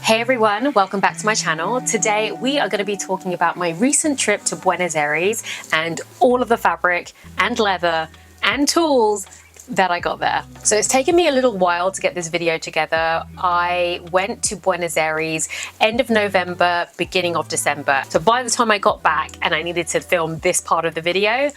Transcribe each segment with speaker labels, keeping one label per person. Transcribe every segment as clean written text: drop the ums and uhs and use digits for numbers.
Speaker 1: Hey everyone, welcome back to my channel. Today we are going to be talking about my recent trip to Buenos Aires and all of the fabric and leather and tools that I got there. So it's taken me a little while to get this video together. I went to Buenos Aires end of November, beginning of December. So by the time I got back and I needed to film this part of the video,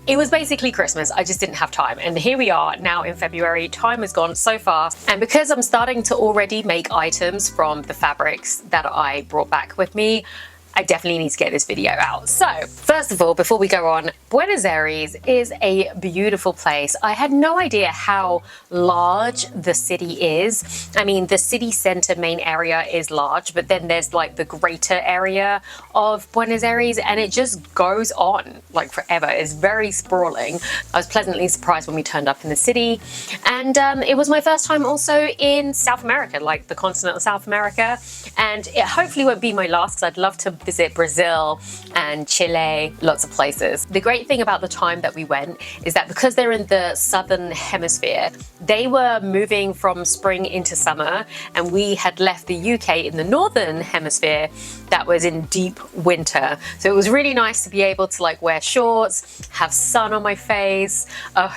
Speaker 1: it was basically Christmas. I just didn't have time. And here we are now in February. Time has gone so fast. And because I'm starting to already make items from the fabrics that I brought back with me, I definitely need to get this video out. So first of all, before we go on, Buenos Aires is a beautiful place. I had no idea how large the city is. I mean, the city center main area is large, but then there's like the greater area of Buenos Aires and it just goes on like forever. It's very sprawling. I was pleasantly surprised when we turned up in the city. And it was my first time also in South America, like the continent of South America. And it hopefully won't be my last because I'd love to visit Brazil and Chile, lots of places. The great thing about the time that we went is that because they're in the southern hemisphere, they were moving from spring into summer, and we had left the UK in the northern hemisphere that was in deep winter. So it was really nice to be able to like wear shorts, have sun on my face.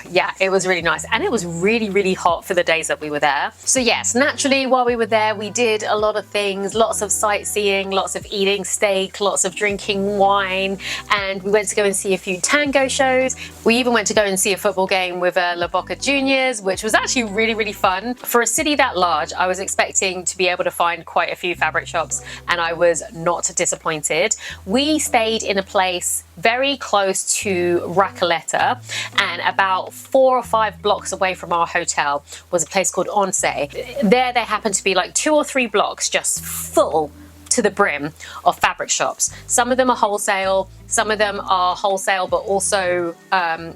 Speaker 1: Yeah, it was really nice. And it was really, really hot for the days that we were there. So yes, naturally while we were there, we did a lot of things, lots of sightseeing, lots of eating steak, lots of drinking wine, and we went to go and see a few tango shows. We even went to go and see a football game with La Boca Juniors, which was actually really, really fun. For a city that large, I was expecting to be able to find quite a few fabric shops, and I was not disappointed. We stayed in a place very close to Racoleta, and about 4 or 5 blocks away from our hotel was a place called Once. There happened to be like 2 or 3 blocks just full to the brim of fabric shops. Some of them are wholesale, some of them are wholesale but also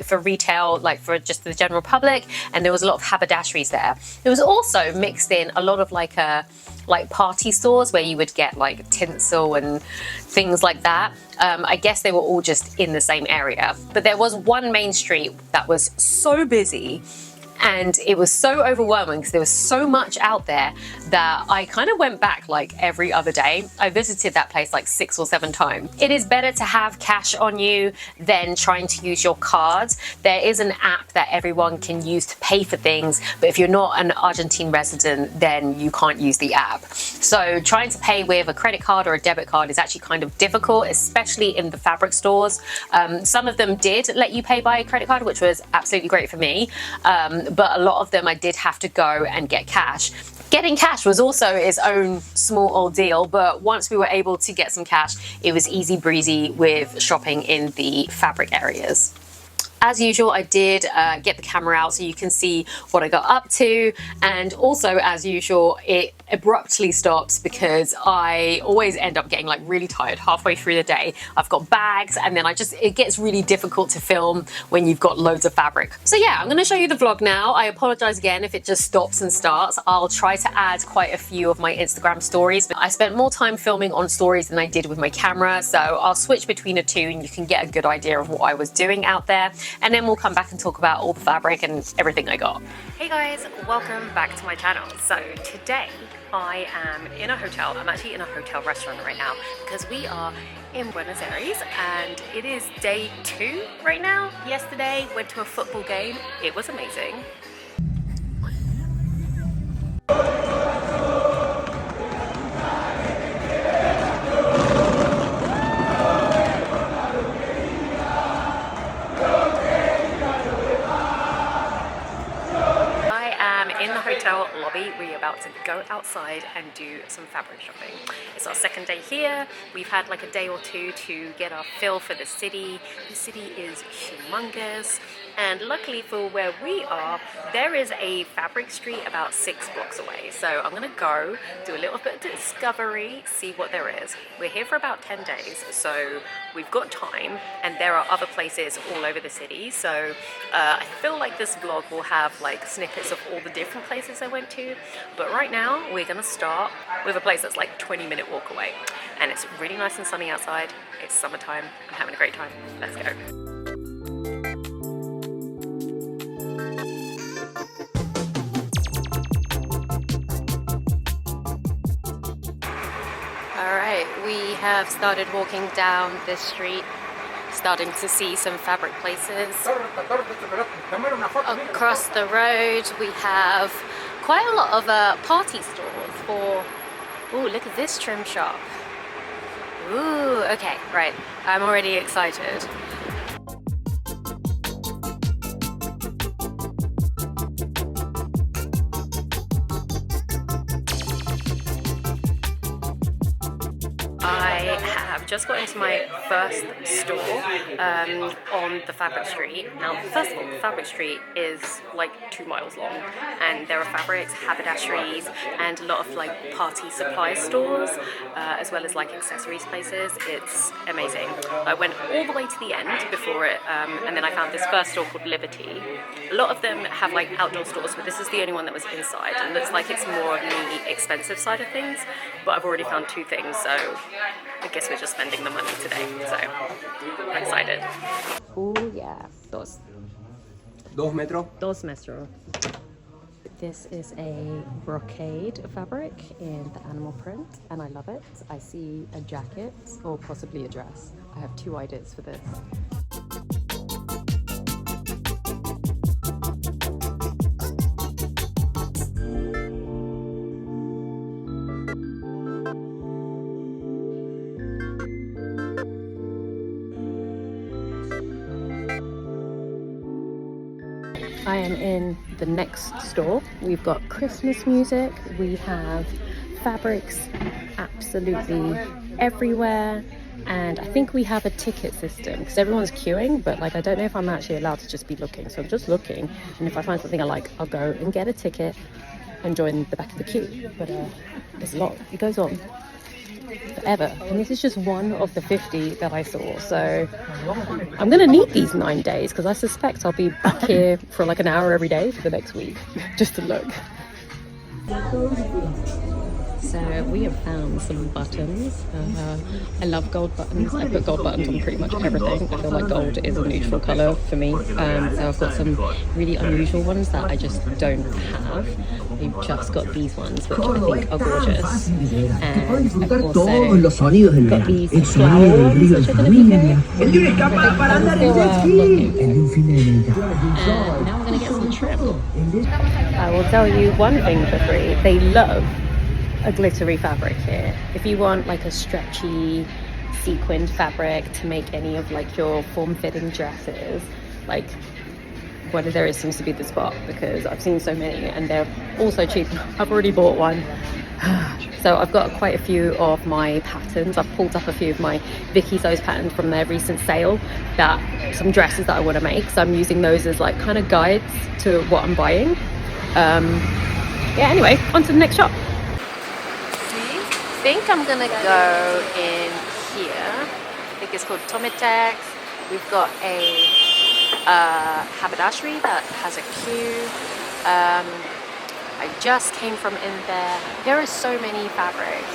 Speaker 1: for retail, like for just the general public, and there was a lot of haberdasheries there. There was also mixed in a lot of like party stores where you would get like tinsel and things like that. I guess they were all just in the same area, but there was one main street that was so busy and it was so overwhelming because there was so much out there that I kind of went back like every other day. I visited that place like 6 or 7 times. It is better to have cash on you than trying to use your cards. There is an app that everyone can use to pay for things, but if you're not an Argentine resident, then you can't use the app. So trying to pay with a credit card or a debit card is actually kind of difficult, especially in the fabric stores. Some of them did let you pay by a credit card, which was absolutely great for me. But a lot of them I did have to go and get cash. Getting cash was also its own small ordeal, but once we were able to get some cash, it was easy breezy with shopping in the fabric areas. As usual, I did get the camera out so you can see what I got up to, and also as usual, it abruptly stops because I always end up getting like really tired halfway through the day. I've got bags and then it gets really difficult to film when you've got loads of fabric. So yeah, I'm gonna show you the vlog now. I apologize again if it just stops and starts. I'll try to add quite a few of my Instagram stories, but I spent more time filming on stories than I did with my camera, so I'll switch between the two and you can get a good idea of what I was doing out there. And then we'll come back and talk about all the fabric and everything I got. Hey guys, welcome back to my channel. So today I am in a hotel. I'm actually in a hotel restaurant right now because we are in Buenos Aires and it is day 2 right now. Yesterday went to a football game. It was amazing. In the hotel lobby, we're about to go outside and do some fabric shopping. It's our second day here. We've had like a day or two to get our fill for the city. The city is humongous, and luckily for where we are, there is a fabric street about 6 blocks away. So I'm gonna go do a little bit of discovery, see what there is. We're here for about 10 days, so we've got time, and there are other places all over the city. So I feel like this vlog will have like snippets of all the different places I went to, but right now we're gonna start with a place that's like 20-minute walk away, and it's really nice and sunny outside. It's summertime. I'm having a great time. Let's go. have started walking down this street, starting to see some fabric places. Across the road we have quite a lot of party stores for... Ooh, look at this trim shop. Ooh, okay, right. I'm already excited. I have just got into my first store on the Fabric Street. Now, first of all, the Fabric Street is like 2 miles long, and there are fabrics, haberdasheries, and a lot of like party supply stores, as well as like accessories places. It's amazing. I went all the way to the end before it, and then I found this first store called Liberty. A lot of them have like outdoor stores, but this is the only one that was inside, and looks like it's more on the expensive side of things. But I've already found 2 things, so I guess we're just spending the money today, so I'm excited. Oh yeah, dos metros. This is a brocade fabric in the animal print, and I love it. I see a jacket or possibly a dress. I have 2 ideas for this. I am in the next store. We've got Christmas music, we have fabrics absolutely everywhere, and I think we have a ticket system because everyone's queuing, but like I don't know if I'm actually allowed to just be looking, so I'm just looking, and if I find something I like, I'll go and get a ticket and join the back of the queue. But there's a lot, it goes on forever, and this is just one of the 50 that I saw, so I'm gonna need these 9 days because I suspect I'll be back here for like an hour every day for the next week just to look. So we have found some buttons. I love gold buttons. I put gold buttons on pretty much everything. I feel like gold is a neutral colour for me. So I've got some really unusual ones that I just don't have. We've just got these ones, which I think are gorgeous. And I've also got these flower ones, which are going to be good. And now we're going to get some trim. I will tell you one thing for free. They love a glittery fabric here. If you want like a stretchy sequined fabric to make any of like your form-fitting dresses, like Buenos Aires seems to be the spot because I've seen so many and they're also cheap. I've already bought one. So I've got quite a few of my patterns. I've pulled up a few of my Vicky So's patterns from their recent sale, that some dresses that I want to make, so I'm using those as like kind of guides to what I'm buying. Yeah, anyway, on to the next shop. I think I'm gonna go in here. I think it's called Tomitex. We've got a haberdashery that has a queue. I just came from in there. There are so many fabrics.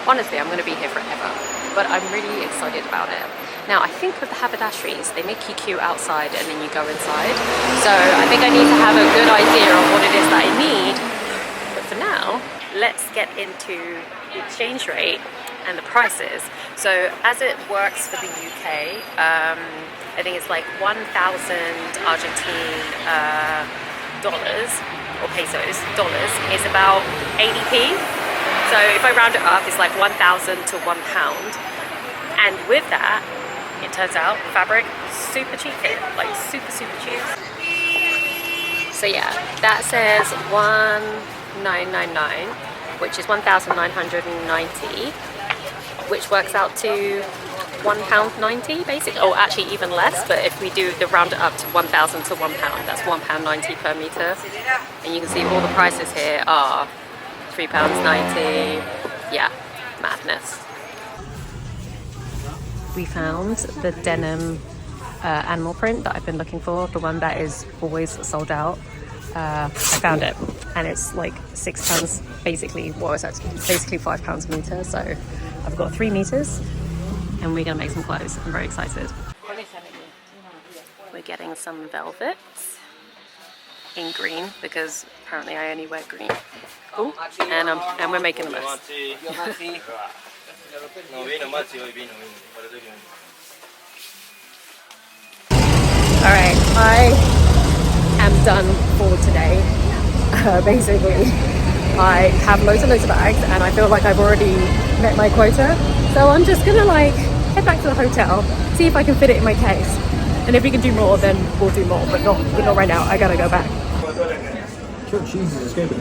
Speaker 1: Honestly, I'm gonna be here forever, but I'm really excited about it. Now, I think with the haberdasheries, they make you queue outside and then you go inside. So I think I need to have a good idea of what it is that I need. But for now, let's get into the exchange rate and the prices. So as it works for the UK, I think it's like 1,000 Argentine dollars or pesos, dollars is about 80p. So if I round it up, it's like 1,000 to £1. And with that, it turns out fabric super cheap here, like super cheap. So yeah, that says 1999, which is 1,990, which works out to £1.90 basically, or actually even less, but if we do the round it up to 1,000 to £1, that's £1.90 per metre. And you can see all the prices here are £3.90, yeah, madness. We found the denim animal print that I've been looking for, the one that is always sold out. I found it, and it's like £6 basically. Well, it's actually basically £5 a metre. So I've got 3 meters, and we're gonna make some clothes. I'm very excited. We're getting some velvets in green because apparently I only wear green. Oh, and we're making the mess.
Speaker 2: No, vino más si hoy vino. Por eso que vino.
Speaker 1: Alright, I am done for today. Basically, I have loads and loads of bags and I feel like I've already met my quota. So I'm just gonna like head back to the hotel, see if I can fit it in my case. And if we can do more, then we'll do more, but not right now. I gotta go back.
Speaker 2: Sure, cheese is escaping.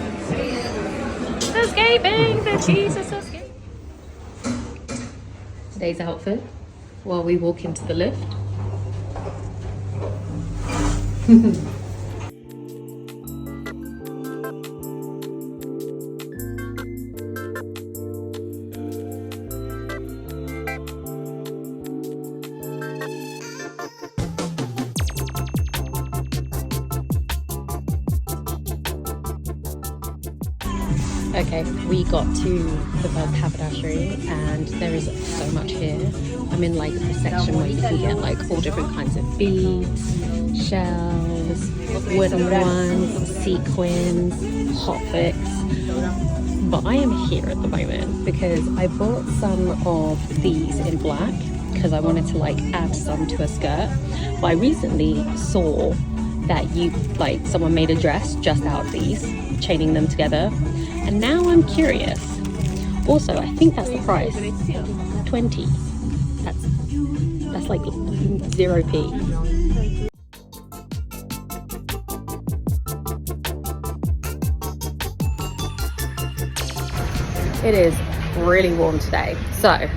Speaker 1: Escaping! The cheese is escaping. Today's outfit while we walk into the lift. Okay, we got to the haberdashery and there is so much here. I'm in like the section where you can get like all different kinds of beads, shells, wooden ones, sequins, hotfix. But I am here at the moment because I bought some of these in black because I wanted to like add some to a skirt. But I recently saw that someone made a dress just out of these, chaining them together. And now I'm curious. Also, I think that's the price. 20. That's like 0p. It is really warm today. So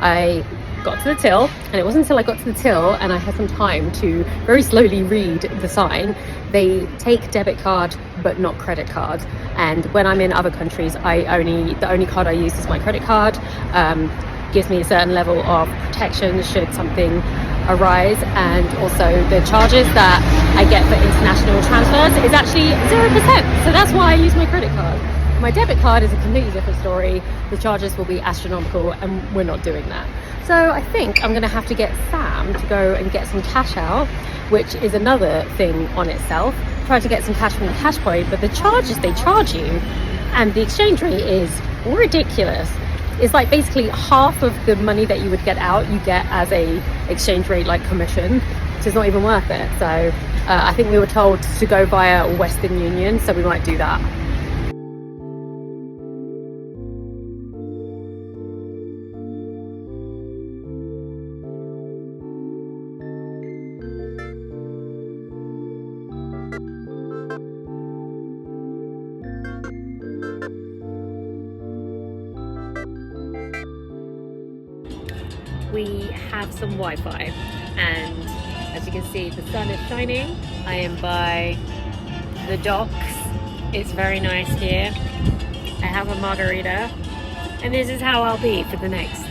Speaker 1: I got to the till, and it wasn't until I got to the till and I had some time to very slowly read the sign. They take debit card but not credit card, and when I'm in other countries the only card I use is my credit card. Gives me a certain level of protection should something arise, and also the charges that I get for international transfers is actually 0%, so that's why I use my credit card. My debit card is a completely different story. The charges will be astronomical and we're not doing that. So I think I'm going to have to get Sam to go and get some cash out, which is another thing on itself. Try to get some cash from the cash point, but the charges they charge you and the exchange rate is ridiculous. It's like basically half of the money that you would get out, you get as a exchange rate like commission, so it's not even worth it. So I think we were told to go via Western Union, so we might do that. We have some Wi-Fi, and as you can see, the sun is shining. I am by the docks. It's very nice here. I have a margarita, and this is how I'll be for the next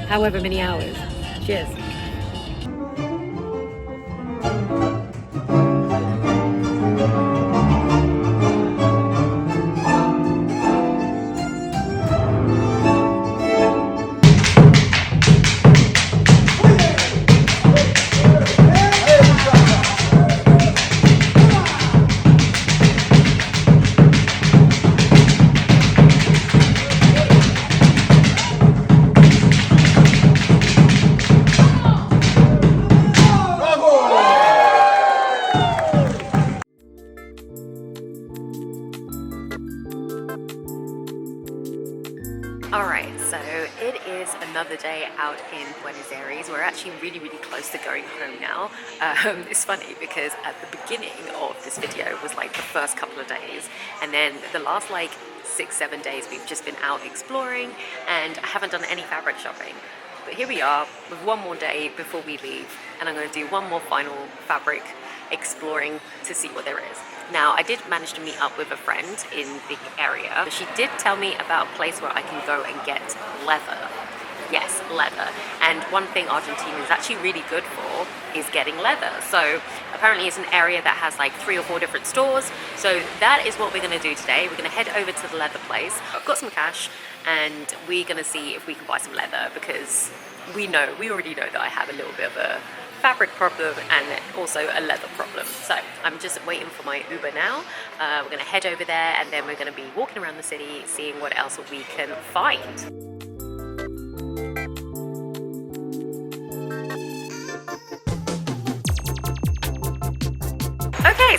Speaker 1: however many hours. Cheers. Alright, so it is another day out in Buenos Aires. We're actually really close to going home now. It's funny because at the beginning of this video was like the first couple of days, and then the last like 6-7 days we've just been out exploring, and I haven't done any fabric shopping. But here we are with one more day before we leave, and I'm going to do one more final fabric exploring to see what there is. Now, I did manage to meet up with a friend in the area. She did tell me about a place where I can go and get leather. Yes, leather. And one thing Argentina is actually really good for is getting leather. So apparently it's an area that has like 3 or 4 different stores. So that is what we're going to do today. We're going to head over to the leather place. I've got some cash and we're going to see if we can buy some leather, because we already know that I have a little bit of a fabric problem and also a leather problem. So I'm just waiting for my Uber now. We're going to head over there and then we're going to be walking around the city seeing what else we can find.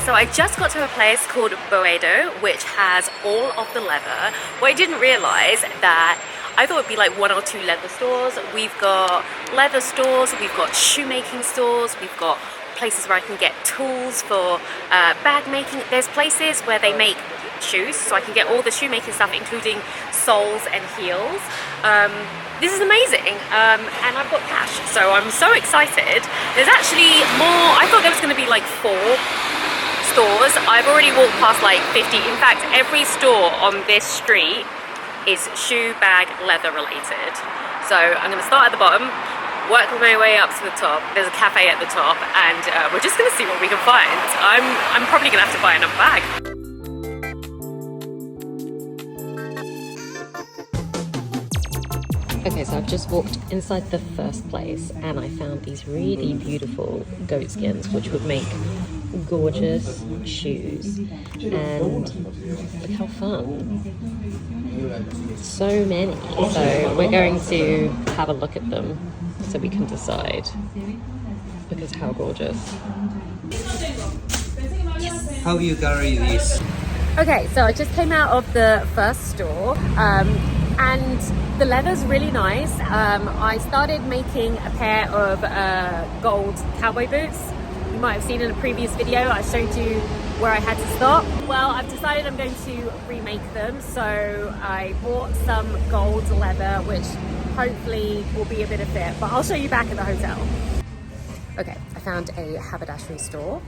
Speaker 1: so I just got to a place called Boedo, which has all of the leather. What I didn't realize that I thought it'd be like 1 or 2 leather stores. We've got leather stores, we've got shoemaking stores, we've got places where I can get tools for bag making. There's places where they make shoes, so I can get all the shoemaking stuff, including soles and heels. This is amazing, and I've got cash, so I'm so excited. There's actually more. I thought there was going to be like 4 stores. I've already walked past like 50. In fact, every store on this street is shoe, bag, leather related. So I'm going to start at the bottom, work my way up to the top. There's a cafe at the top, and we're just going to see what we can find. I'm probably going to have to buy another bag. Okay, so I've just walked inside the first place and I found these really beautiful goat skins, which would make gorgeous shoes. And look how fun. So many. So we're going to have a look at them so we can decide, because how gorgeous.
Speaker 3: Yes. How you carry this?
Speaker 1: Okay, so I just came out of the first store, and the leather's really nice. I started making a pair of gold cowboy boots. You might have seen in a previous video I showed you where I had to stop. Well, I've decided I'm going to remake them, so I bought some gold leather, which hopefully will be a bit of fit, but I'll show you back at the hotel. Okay, I found a haberdashery store.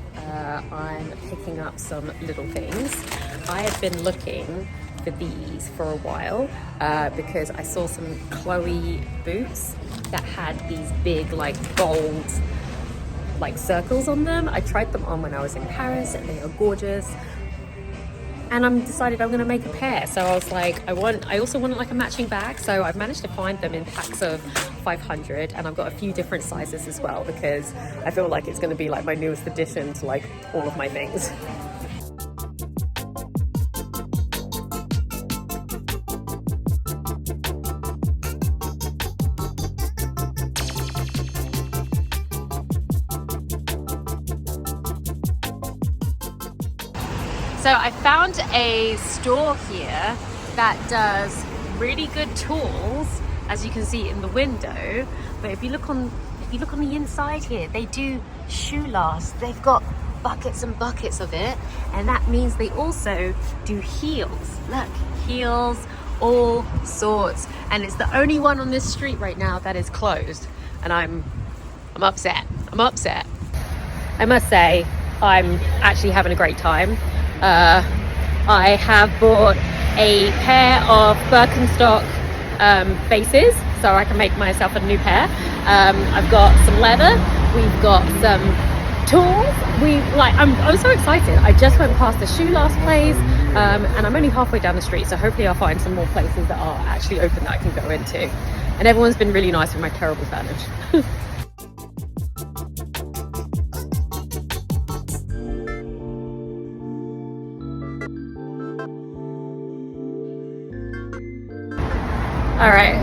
Speaker 1: I'm picking up some little things. I have been looking for these for a while because I saw some Chloe boots that had these big like gold like circles on them. I tried them on when I was in Paris and they are gorgeous. And I'm decided I'm gonna make a pair. So I was like, I also wanted like a matching bag. So I've managed to find them in packs of 500, and I've got a few different sizes as well because I feel like it's gonna be like my newest addition to like all of my things. So I found a store here that does really good tools, as you can see in the window. But if you look on the inside here, they do shoe last. They've got buckets and buckets of it, and that means they also do heels. Look, heels, all sorts. And it's the only one on this street right now that is closed, and I'm upset. I'm upset. I must say, I'm actually having a great time. I have bought a pair of Birkenstock bases, so I can make myself a new pair. I've got some leather, we've got some tools. I'm so excited. I just went past the shoe last place, and I'm only halfway down the street, so hopefully I'll find some more places that are actually open that I can go into. And everyone's been really nice with my terrible Spanish. All right,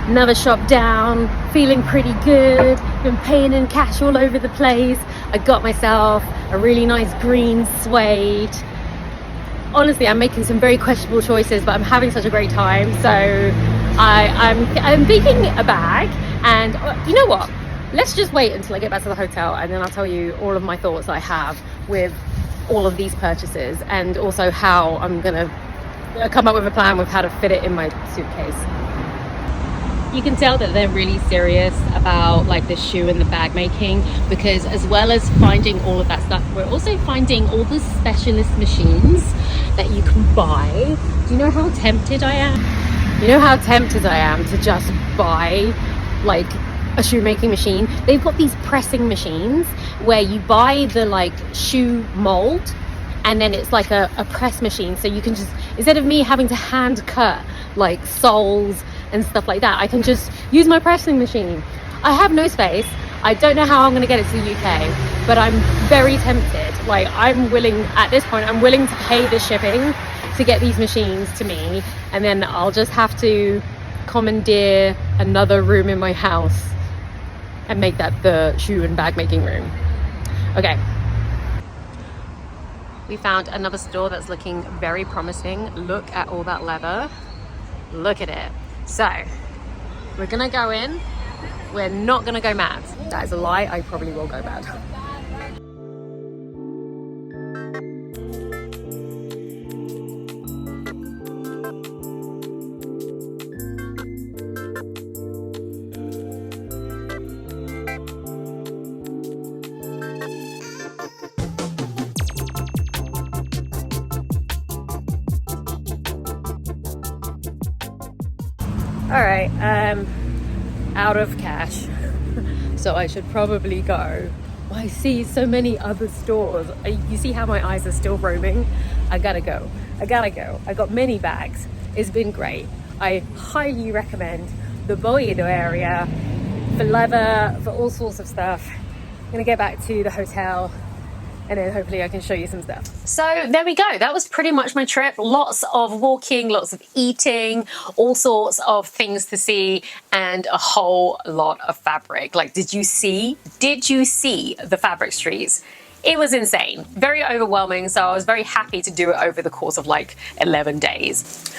Speaker 1: another shop down, feeling pretty good. Been paying in cash all over the place. I got myself a really nice green suede. Honestly, I'm making some very questionable choices, but I'm having such a great time. So I'm picking a bag, and you know what? Let's just wait until I get back to the hotel, and then I'll tell you all of my thoughts I have with all of these purchases, and also how I'm gonna come up with a plan with how to fit it in my suitcase. You can tell that they're really serious about like the shoe and the bag making, because as well as finding all of that stuff, we're also finding all the specialist machines that you can buy. Do you know how tempted I am? You know how tempted I am to just buy like a shoemaking machine. They've got these pressing machines where you buy the like shoe mold, and then it's like a press machine, so you can just, instead of me having to hand cut like soles and stuff like that, I can just use my pressing machine. I have no space. I don't know how I'm going to get it to the UK, but I'm very tempted. Like, I'm willing, at this point, I'm willing to pay the shipping to get these machines to me, and then I'll just have to commandeer another room in my house and make that the shoe and bag making room. Okay. We found another store that's looking very promising. Look at all that leather. Look at it. So we're gonna go in. We're not gonna go mad. That is a lie. I probably will go mad. All right, out of cash, so I should probably go. I see so many other stores. You see how my eyes are still roaming? I gotta go. I got many bags. It's been great. I highly recommend the Boedo area for leather, for all sorts of stuff. I'm gonna get back to the hotel and then hopefully I can show you some stuff. So there we go. That was pretty much my trip. Lots of walking, lots of eating, all sorts of things to see, and a whole lot of fabric. Like, did you see the fabric streets? It was insane, very overwhelming. So I was very happy to do it over the course of like 11 days.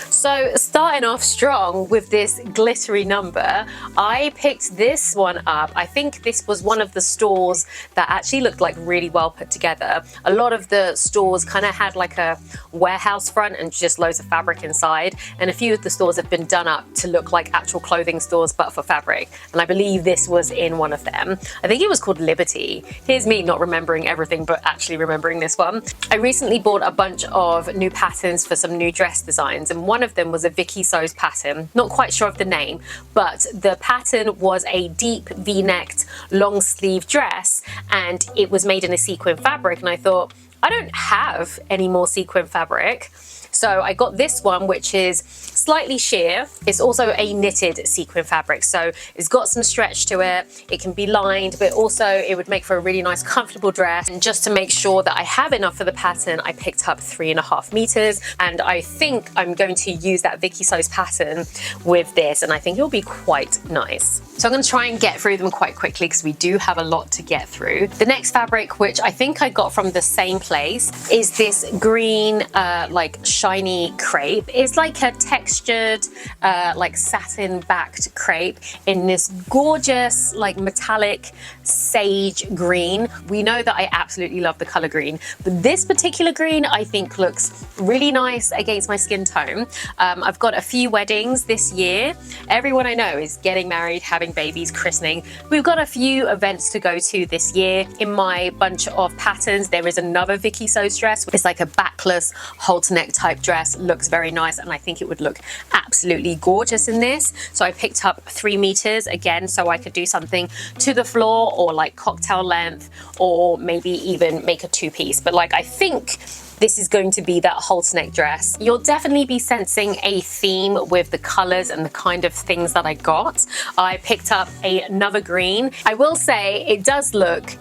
Speaker 1: So starting off strong with this glittery number, I picked this one up. I think this was one of the stores that actually looked like really well put together. A lot of the stores kind of had like a warehouse front and just loads of fabric inside. And a few of the stores have been done up to look like actual clothing stores, but for fabric. And I believe this was in one of them. I think it was called Liberty. Here's me not remembering everything, but actually remembering this one. I recently bought a bunch of new patterns for some new dress designs, and one of them was a Vicky So's pattern. Not quite sure of the name, but the pattern was a deep V-necked long sleeve dress, and it was made in a sequin fabric. And I thought, I don't have any more sequin fabric. So I got this one, which is slightly sheer. It's also a knitted sequin fabric, so it's got some stretch to it. It can be lined, but also it would make for a really nice, comfortable dress. And just to make sure that I have enough for the pattern, I picked up 3.5 meters, and I think I'm going to use that Vicky So's pattern with this, and I think it'll be quite nice. So I'm going to try and get through them quite quickly because we do have a lot to get through. The next fabric, which I think I got from the same place, is this green, like shiny crepe. It's like a textured, like satin-backed crepe in this gorgeous, like metallic sage green. We know that I absolutely love the color green, but this particular green I think looks really nice against my skin tone. I've got a few weddings this year. Everyone I know is getting married, having babies, christening. We've got a few events to go to this year. In my bunch of patterns, there is another Vicky So's dress. It's like a backless halter neck type dress. Looks very nice, and I think it would look absolutely gorgeous in this. So I picked up 3 meters again, so I could do something to the floor or like cocktail length, or maybe even make a 2-piece. But like, I think this is going to be that halter neck dress. You'll definitely be sensing a theme with the colors and the kind of things that I got. I picked up another green. I will say it does look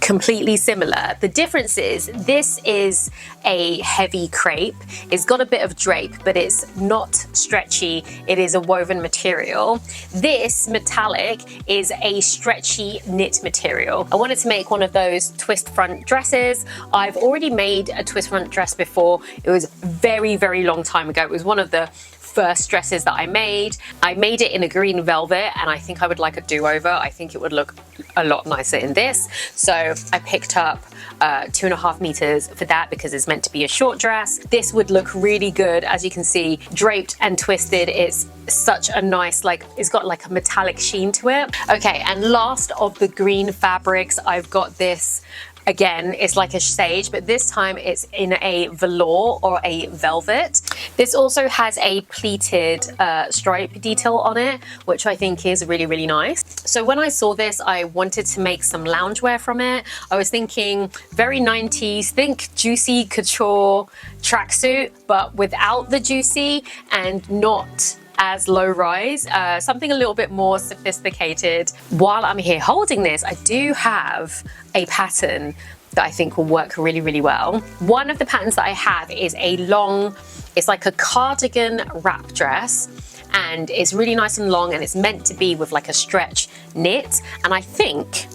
Speaker 1: completely similar. The difference is this is a heavy crepe. It's got a bit of drape, but it's not stretchy. It is a woven material. This metallic is a stretchy knit material. I wanted to make one of those twist front dresses. I've already made a twist front dress before. It was very, very long time ago. It was one of the first dresses that I made. I made it in a green velvet, and I think I would like a do-over. I think it would look a lot nicer in this. So I picked up 2.5 meters for that because it's meant to be a short dress. This would look really good. As you can see, draped and twisted. It's such a nice, like, it's got like a metallic sheen to it. Okay, and last of the green fabrics, I've got this. Again, it's like a sage, but this time it's in a velour or a velvet. This also has a pleated stripe detail on it, which I think is really, really nice. So when I saw this, I wanted to make some loungewear from it. I was thinking very 90s, think juicy couture tracksuit, but without the juicy and not as low rise, something a little bit more sophisticated. While I'm here holding this, I do have a pattern that I think will work really, really well. One of the patterns that I have is a long, it's like a cardigan wrap dress, and it's really nice and long, and it's meant to be with like a stretch knit, and I think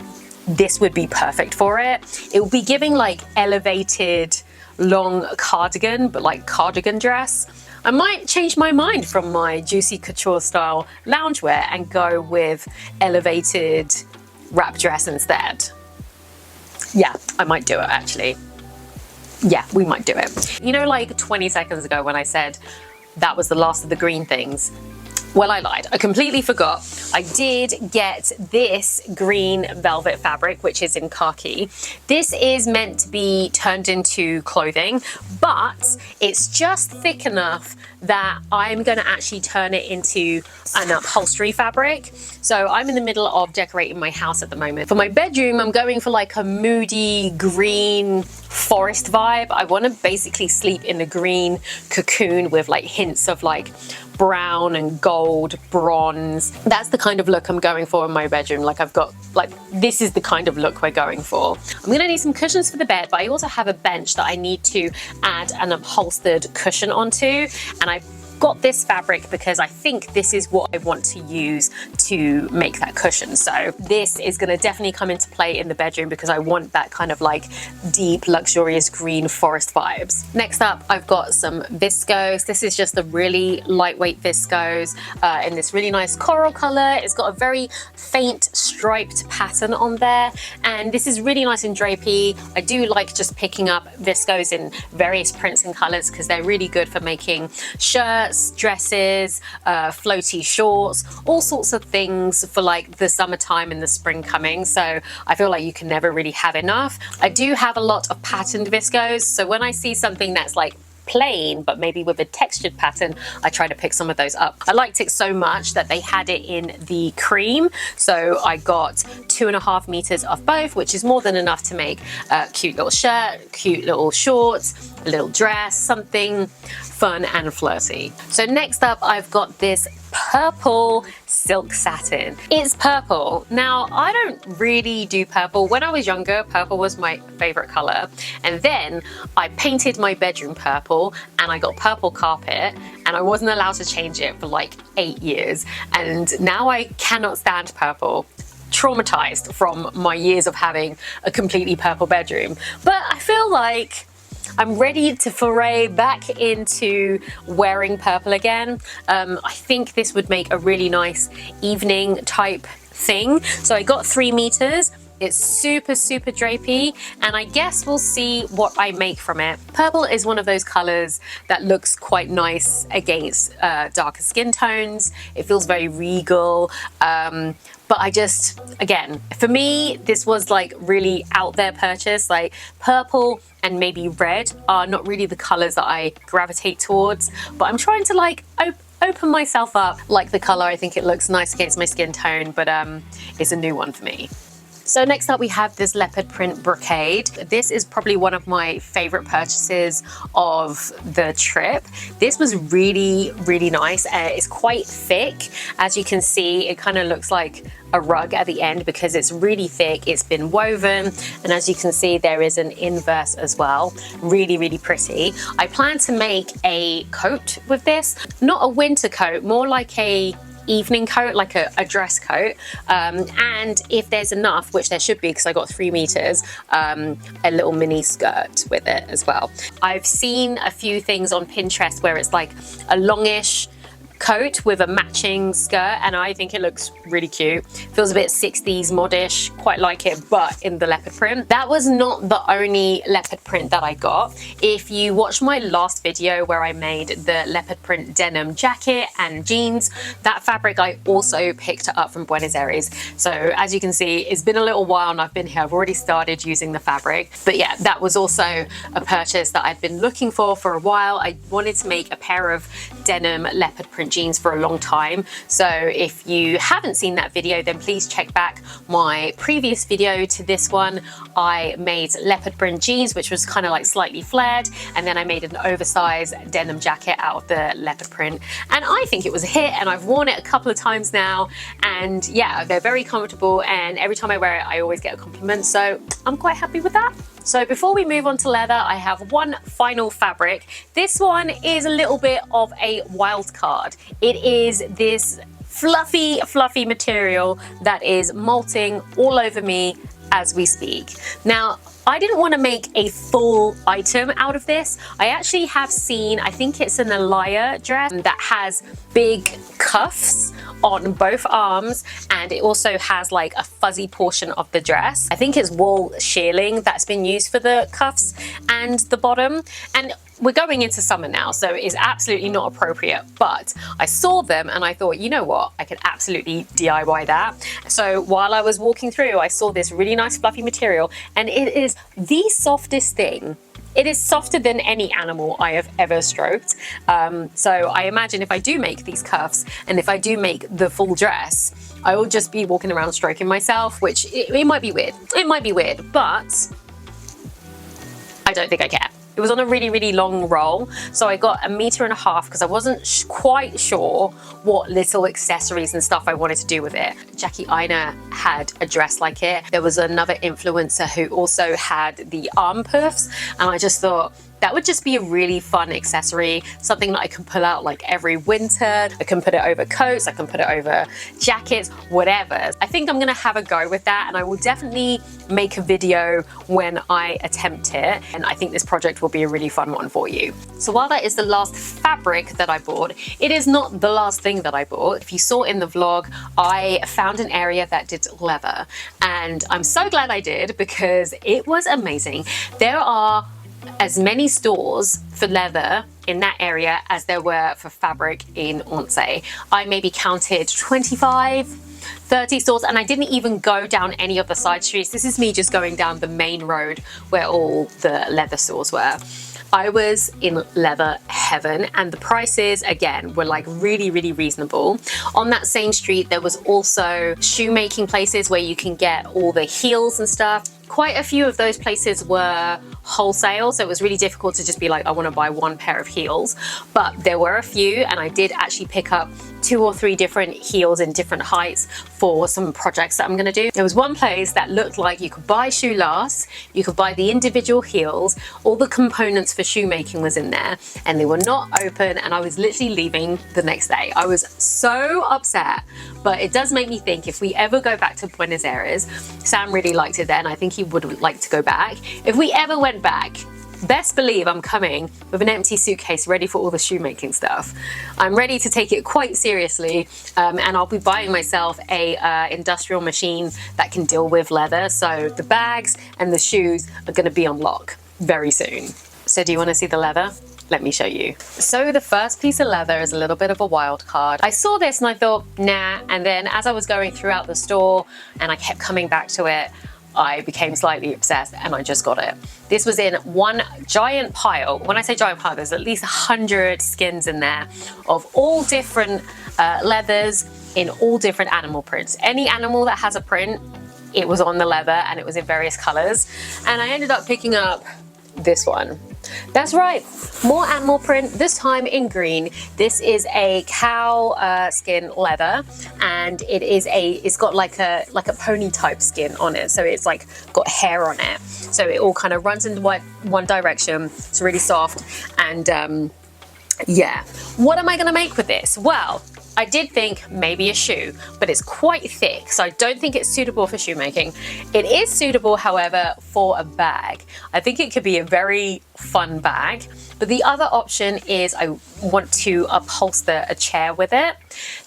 Speaker 1: this would be perfect for it. It will be giving like elevated long cardigan, but like cardigan dress. I might change my mind from my juicy couture style loungewear and go with elevated wrap dress instead. Yeah, I might do it actually. Yeah, we might do it. You know, like 20 seconds ago when I said that was the last of the green things? Well, I lied. I completely forgot. I did get this green velvet fabric, which is in khaki. This is meant to be turned into clothing, but it's just thick enough that I'm going to actually turn it into an upholstery fabric. So I'm in the middle of decorating my house at the moment. For my bedroom, I'm going for like a moody green forest vibe. I want to basically sleep in a green cocoon with like hints of like brown and gold, bronze. That's the kind of look I'm going for in my bedroom. Like I've got, like, this is the kind of look we're going for. I'm gonna need some cushions for the bed, but I also have a bench that I need to add an upholstered cushion onto. And I got this fabric because I think this is what I want to use to make that cushion. So this is going to definitely come into play in the bedroom because I want that kind of like deep, luxurious green forest vibes. Next up, I've got some viscose. This is just a really lightweight viscose in this really nice coral color. It's got a very faint striped pattern on there. And this is really nice and drapey. I do like just picking up viscose in various prints and colors because they're really good for making shirts, dresses, floaty shorts, all sorts of things for like the summertime and the spring coming. So I feel like you can never really have enough. I do have a lot of patterned viscose. So when I see something that's like plain but maybe with a textured pattern, I try to pick some of those up. I liked it so much that they had it in the cream, so I got 2.5 meters of both, which is more than enough to make a cute little shirt, cute little shorts, a little dress, something fun and flirty. So next up, I've got this purple silk satin. It's purple. Now, I don't really do purple. When I was younger, purple was my favorite color. And then I painted my bedroom purple and I got purple carpet and I wasn't allowed to change it for like 8 years. And now I cannot stand purple. Traumatized from my years of having a completely purple bedroom. But I feel like I'm ready to foray back into wearing purple again. I think this would make a really nice evening type thing. So I got 3 meters. It's super, super drapey, and I guess we'll see what I make from it. Purple is one of those colors that looks quite nice against darker skin tones. It feels very regal. But I just, again, for me, this was like really out there purchase. Like purple and maybe red are not really the colors that I gravitate towards, but I'm trying to like open myself up. Like the color, I think it looks nice against my skin tone, but it's a new one for me. So next up we have this leopard print brocade. This is probably one of my favorite purchases of the trip. This was really, really nice. It's quite thick. As you can see, it kind of looks like a rug at the end because it's really thick. It's been woven, and as you can see, there is an inverse as well. Really, really pretty. I plan to make a coat with this, not a winter coat, more like a evening coat, like a dress coat, and if there's enough, which there should be because I got 3 meters, a little mini skirt with it as well. I've seen a few things on Pinterest where it's like a longish coat with a matching skirt, and I think it looks really cute. Feels a bit 60s modish, quite like it, but in the leopard print. That was not the only leopard print that I got. If you watched my last video where I made the leopard print denim jacket and jeans, that fabric I also picked up from Buenos Aires. So as you can see, it's been a little while and I've been here. I've already started using the fabric, but yeah, that was also a purchase that I'd been looking for a while. I wanted to make a pair of denim leopard print jeans for a long time. So if you haven't seen that video, then please check back my previous video to this one. I made leopard print jeans, which was kind of like slightly flared, and then I made an oversized denim jacket out of the leopard print, and I think it was a hit, and I've worn it a couple of times now, and yeah, they're very comfortable, and every time I wear it I always get a compliment, so I'm quite happy with that. So before we move on to leather, I have one final fabric. This one is a little bit of a wild card. It is this fluffy, fluffy material that is molting all over me as we speak. Now, I didn't want to make a full item out of this. I actually have seen, I think it's an Elia dress that has big cuffs on both arms, and it also has like a fuzzy portion of the dress. I think it's wool shearling that's been used for the cuffs and the bottom, and we're going into summer now, so it's absolutely not appropriate, but I saw them and I thought, you know what, I could absolutely DIY that. So while I was walking through, I saw this really nice fluffy material, and it is the softest thing. It is softer than any animal I have ever stroked. So I imagine if I do make these cuffs and if I do make the full dress, I will just be walking around stroking myself, which it might be weird. It might be weird, but I don't think I care. It was on a really long roll, so I got 1.5 meters because I wasn't quite sure what little accessories and stuff I wanted to do with it. Jackie Aina had a dress like it. There was another influencer who also had the arm puffs, and I just thought that would just be a really fun accessory, something that I can pull out like every winter. I can put it over coats, I can put it over jackets, whatever. I think I'm gonna have a go with that, and I will definitely make a video when I attempt it, and I think this project will be a really fun one for you. So while that is the last fabric that I bought, it is not the last thing that I bought. If you saw in the vlog, I found an area that did leather, and I'm so glad I did because it was amazing. There are as many stores for leather in that area as there were for fabric in Once. I maybe counted 25, 30 stores, and I didn't even go down any of the side streets. This is me just going down the main road where all the leather stores were. I was in leather heaven, and the prices again were like really reasonable. On that same street there was also shoemaking places where you can get all the heels and stuff. Quite a few of those places were wholesale, so it was really difficult to just be like, I want to buy one pair of heels, but there were a few, and I did actually pick up 2 or 3 different heels in different heights for some projects that I'm going to do. There was one place that looked like you could buy shoe lasts, you could buy the individual heels, all the components for shoemaking was in there, and they were not open, and I was literally leaving the next day. I was so upset, but it does make me think if we ever go back to Buenos Aires, Sam really liked it there, and I think he would like to go back. If we ever went back, best believe I'm coming with an empty suitcase ready for all the shoemaking stuff. I'm ready to take it quite seriously, and I'll be buying myself a industrial machine that can deal with leather, so the bags and the shoes are going to be on lock very soon. So do you want to see the leather? Let me show you. So the first piece of leather is a little bit of a wild card. I saw this and I thought, nah, and then as I was going throughout the store and I kept coming back to it, I became slightly obsessed and I just got it. This was in one giant pile. When I say giant pile, there's at least 100 skins in there of all different leathers in all different animal prints. Any animal that has a print, it was on the leather, and it was in various colors. And I ended up picking up this one. That's right, more animal print, this time in green. This is a cow skin leather, and it's got like a pony type skin on it, so it's like got hair on it, so it all kind of runs in one direction. It's really soft, and yeah. What am I gonna make with this? Well, I did think maybe a shoe, but it's quite thick, so I don't think it's suitable for shoemaking. It is suitable, however, for a bag. I think it could be a very fun bag, but the other option is I want to upholster a chair with it.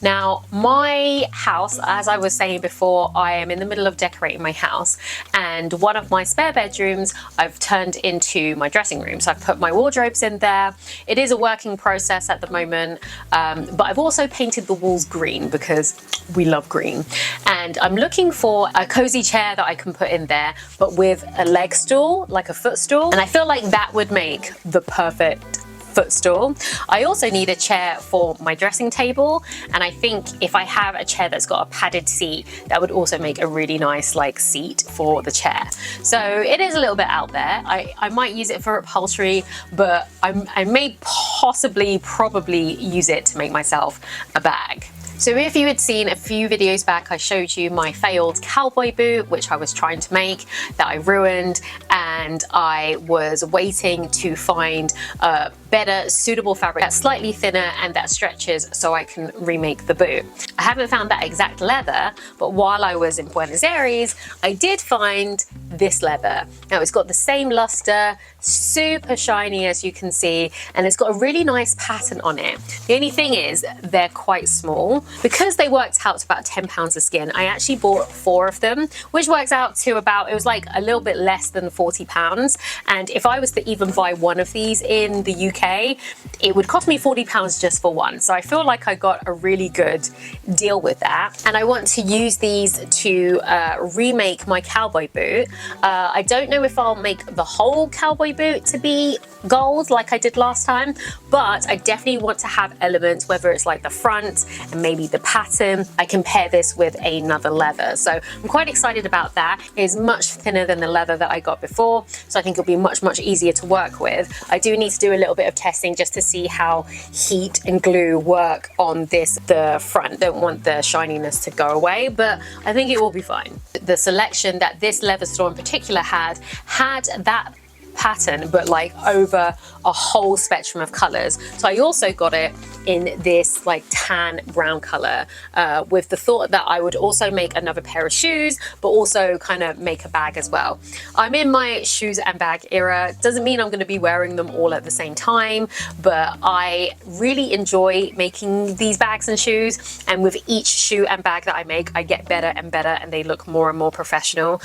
Speaker 1: Now, my house, as I was saying before, I am in the middle of decorating my house, and one of my spare bedrooms I've turned into my dressing room. So I've put my wardrobes in there. It is a working process at the moment, but I've also painted the walls green because we love green. And I'm looking for a cozy chair that I can put in there, but with a leg stool, like a footstool. And I feel like that would make the perfect footstool. I also need a chair for my dressing table, and I think if I have a chair that's got a padded seat, that would also make a really nice like seat for the chair. So it is a little bit out there. I might use it for upholstery, but I may probably use it to make myself a bag. So if you had seen a few videos back, I showed you my failed cowboy boot, which I was trying to make, that I ruined, and I was waiting to find better suitable fabric that's slightly thinner and that stretches so I can remake the boot. I haven't found that exact leather, but while I was in Buenos Aires, I did find this leather. Now it's got the same luster, super shiny as you can see, and it's got a really nice pattern on it. The only thing is they're quite small. Because they worked out to about 10 pounds of skin, I actually bought 4 of them, which works out to about, it was like a little bit less than 40 pounds. And if I was to even buy one of these in the UK, it would cost me 40 pounds just for one. So I feel like I got a really good deal with that. And I want to use these to remake my cowboy boot. I don't know if I'll make the whole cowboy boot to be gold like I did last time, but I definitely want to have elements, whether it's like the front and maybe the pattern. I can pair this with another leather. So I'm quite excited about that. It's much thinner than the leather that I got before, so I think it'll be much easier to work with. I do need to do a little bit of testing just to see how heat and glue work on this, the front. Don't want the shininess to go away, but I think it will be fine. The selection that this leather store in particular had that pattern, but like over a whole spectrum of colors. So I also got it in this like tan brown color, with the thought that I would also make another pair of shoes, but also kind of make a bag as well. I'm in my shoes and bag era. Doesn't mean I'm going to be wearing them all at the same time, but I really enjoy making these bags and shoes, and with each shoe and bag that I make, I get better and better, and they look more and more professional.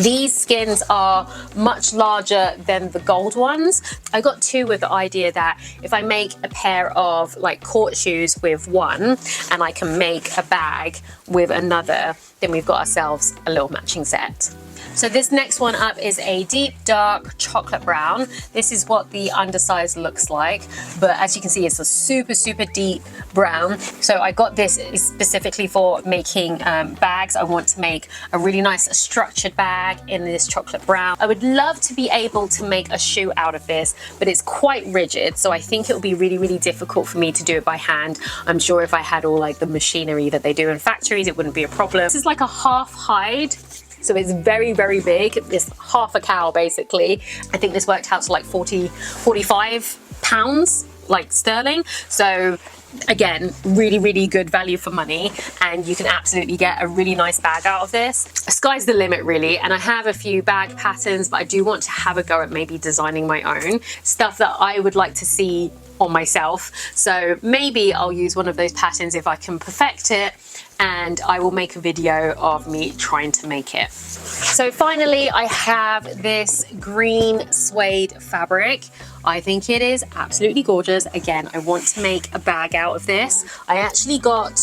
Speaker 1: These skins are much larger than the gold ones. I got 2 with the idea that if I make a pair of like court shoes with one and I can make a bag with another, then we've got ourselves a little matching set. So this next one up is a deep dark chocolate brown. This is what the undersize looks like, but as you can see, it's a super deep brown. So I got this specifically for making bags. I want to make a really nice structured bag in this chocolate brown. I would love to be able to make a shoe out of this, but it's quite rigid, so I think it will be really difficult for me to do it by hand. I'm sure if I had all like the machinery that they do in factories, it wouldn't be a problem. This is like a half hide, so it's very big. It's half a cow basically. I think this worked out to like 45 pounds like sterling. So again, really good value for money, and you can absolutely get a really nice bag out of this. Sky's the limit really, and I have a few bag patterns, but I do want to have a go at maybe designing my own stuff that I would like to see on myself. So maybe I'll use one of those patterns if I can perfect it, and I will make a video of me trying to make it. So finally, I have this green suede fabric. I think it is absolutely gorgeous. Again, I want to make a bag out of this. I actually got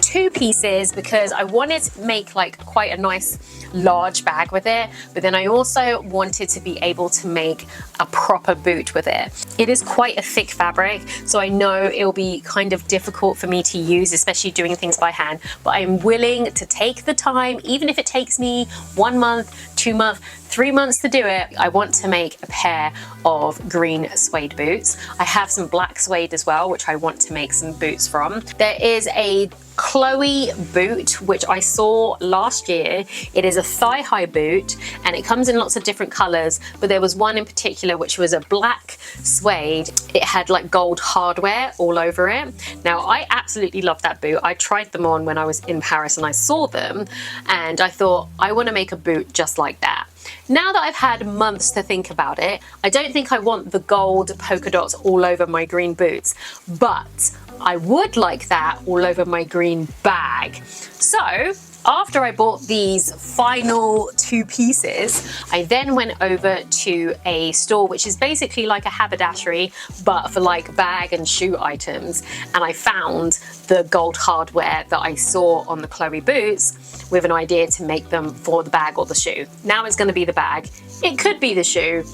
Speaker 1: 2 pieces because I wanted to make like quite a nice large bag with it, but then I also wanted to be able to make a proper boot with it. It is quite a thick fabric, so I know it'll be kind of difficult for me to use, especially doing things by hand, but I'm willing to take the time, even if it takes me 1 month, 2 months, 3 months to do it. I want to make a pair of green suede boots. I have some black suede as well, which I want to make some boots from. There is a Chloe boot, which I saw last year. It is a thigh-high boot, and it comes in lots of different colors, but there was one in particular which was a black suede. It had like gold hardware all over it. Now, I absolutely love that boot. I tried them on when I was in Paris and I saw them, and I thought, I want to make a boot just like that. Now that I've had months to think about it, I don't think I want the gold polka dots all over my green boots, but I would like that all over my green bag. So after I bought these final 2 pieces, I then went over to a store which is basically like a haberdashery, but for like bag and shoe items. And I found the gold hardware that I saw on the Chloe boots with an idea to make them for the bag or the shoe. Now it's going to be the bag. It could be the shoe.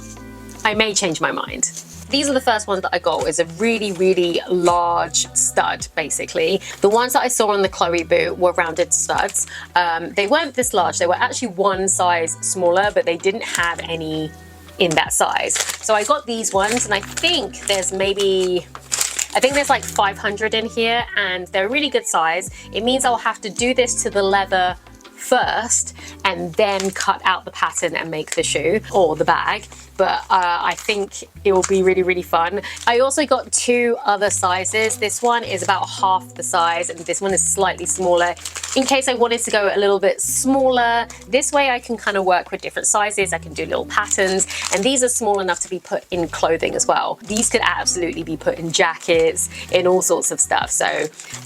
Speaker 1: I may change my mind. These are the first ones that I got. Is a really large stud, basically. The ones that I saw on the Chloe boot were rounded studs. They weren't this large. They were actually one size smaller, but they didn't have any in that size. So I got these ones, and I think there's like 500 in here, and they're a really good size. It means I'll have to do this to the leather first and then cut out the pattern and make the shoe or the bag. But I think it will be really, really fun. I also got 2 other sizes. This one is about half the size and this one is slightly smaller in case I wanted to go a little bit smaller. This way I can kind of work with different sizes. I can do little patterns, and these are small enough to be put in clothing as well. These could absolutely be put in jackets, in all sorts of stuff. So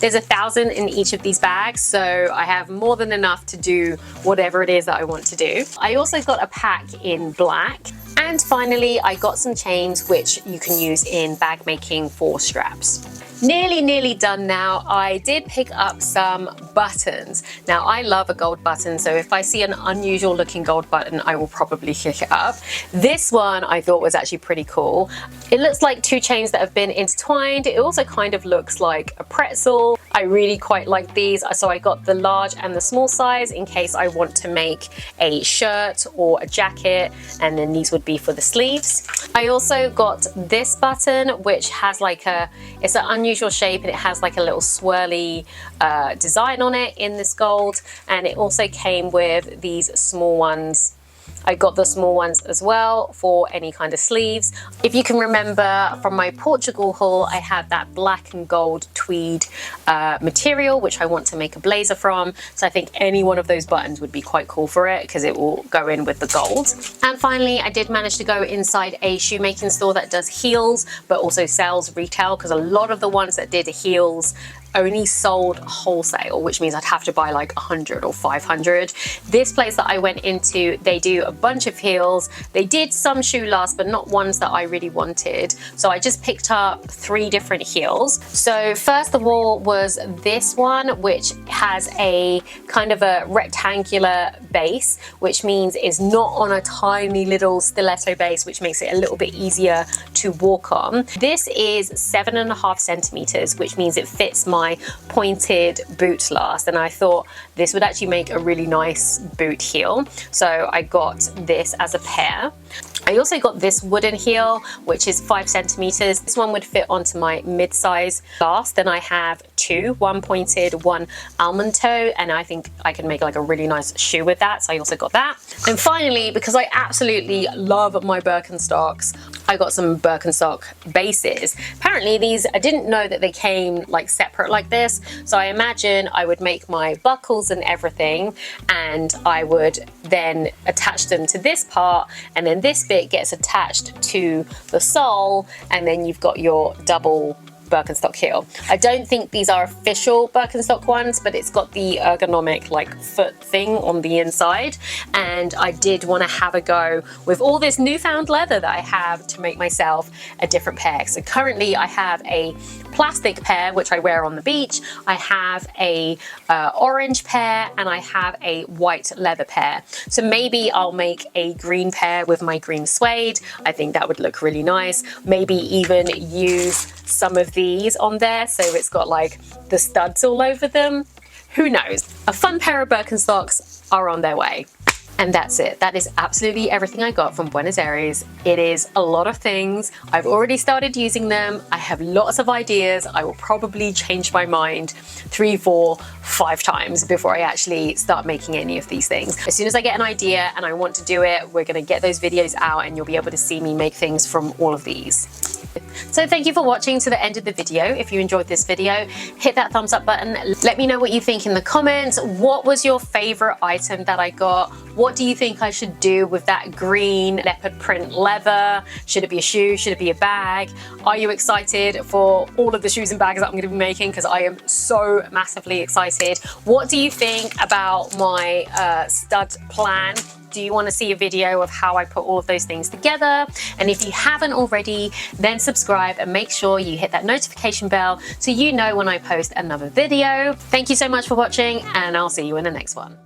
Speaker 1: there's 1,000 in each of these bags. So I have more than enough to do whatever it is that I want to do. I also got a pack in black. And finally, I got some chains which you can use in bag making for straps. Nearly done now. I did pick up some buttons. Now I love a gold button, so if I see an unusual looking gold button, I will probably pick it up. This one I thought was actually pretty cool. It looks like 2 chains that have been intertwined. It also kind of looks like a pretzel. I really quite like these, so I got the large and the small size in case I want to make a shirt or a jacket, and then these would be for the sleeves. I also got this button which has like it's an unusual shape, and it has like a little swirly design on it in this gold, and it also came with these small ones. I got the small ones as well for any kind of sleeves. If you can remember from my Portugal haul, I had that black and gold tweed material, which I want to make a blazer from. So I think any one of those buttons would be quite cool for it because it will go in with the gold. And finally, I did manage to go inside a shoemaking store that does heels, but also sells retail, because a lot of the ones that did heels only sold wholesale, which means I'd have to buy like 100 or 500. This place that I went into, they do a bunch of heels. They did some shoe lasts, but not ones that I really wanted. So I just picked up 3 different heels. So first of all was this one, which has a kind of a rectangular base, which means it's not on a tiny little stiletto base, which makes it a little bit easier to walk on. This is 7.5 centimeters, which means it fits my pointed boot last, and I thought this would actually make a really nice boot heel, so I got this as a pair. I also got this wooden heel, which is 5 centimeters. This one would fit onto my mid-size last. Then I have 2, one pointed, one almond toe, and I think I can make like a really nice shoe with that, so I also got that. And finally, because I absolutely love my Birkenstocks, I got some Birkenstock bases. Apparently these, I didn't know that they came like separate like this, so I imagine I would make my buckles and everything, and I would then attach them to this part, and then this bit gets attached to the sole, and then you've got your double Birkenstock heel. I don't think these are official Birkenstock ones, but it's got the ergonomic like foot thing on the inside, and I did want to have a go with all this newfound leather that I have to make myself a different pair. So currently I have a plastic pair which I wear on the beach, I have a orange pair, and I have a white leather pair. So maybe I'll make a green pair with my green suede. I think that would look really nice. Maybe even use some of these on there so it's got like the studs all over them. Who knows? A fun pair of Birkenstocks are on their way. And that's it. That is absolutely everything I got from Buenos Aires. It is a lot of things. I've already started using them. I have lots of ideas. I will probably change my mind 3, 4, 5 times before I actually start making any of these things. As soon as I get an idea and I want to do it, we're going to get those videos out and you'll be able to see me make things from all of these. So thank you for watching to the end of the video. If you enjoyed this video, hit that thumbs up button. Let me know what you think in the comments. What was your favorite item that I got? What do you think I should do with that green leopard print leather? Should it be a shoe? Should it be a bag? Are you excited for all of the shoes and bags that I'm going to be making? Because I am so massively excited. What do you think about my stud plan? Do you want to see a video of how I put all of those things together? And if you haven't already, then subscribe and make sure you hit that notification bell so you know when I post another video. Thank you so much for watching, and I'll see you in the next one.